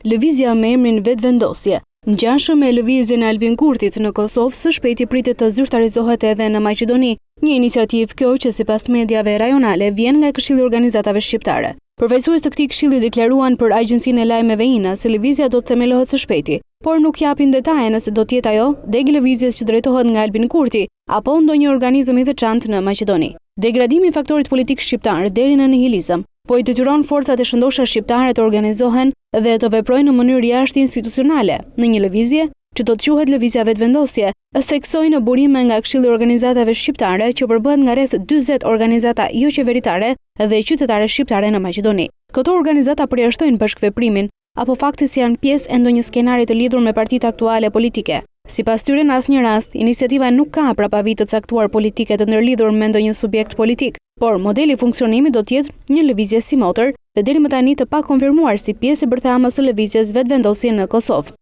lëvizja me emrin Vetëvendosje. Ngjashëm me lëvizjen e Albin Kurtit në Kosovë, së shpejti pritet të zyrtarizohet edhe në Maqedoni, një iniciativë kjo që sipas mediave rajonale vjen nga Këshilli i Organizatave Shqiptare. Përfaqësues të këtij këshilli deklaruan për agjencinë e lajmeve INA se lëvizja do të themelohet së shpejti, por nuk japin detaje nëse do të jetë ajo deg lëvizjes që drejtohet nga Albin Kurti apo ndonjë organizëm i veçantë në Maqedoni. Degradimi i faktorit politik shqiptar deri në nihilizëm po i detyron forcat e shëndosha shqiptare të organizohen dhe të veprojnë në mënyrë jashtë institucionale në një lëvizje që do të quhet Lëvizja Vetëvendosje, theksoi në burime nga Këshilli i Organizatave Shqiptare që përbëhet nga rreth 40 organizata jo qeveritare dhe qytetare shqiptare në Maqedoni. Këto organizata përjashtojnë bashkëveprimin apo fakti se janë pjesë e ndonjë skenari të lidhur me partitë aktuale politike. Sipas tyre, në asnjë rast, iniciativa nuk ka prapavi të caktuar politike të ndërlidhur me ndonjë subjekt politik, por modeli funksionimi do të jetë një lëvizje si motër dhe deri më tani të pakonfirmuar si pjesë e bërthamës së lëvizjes Vetëvendosje në Kosovë.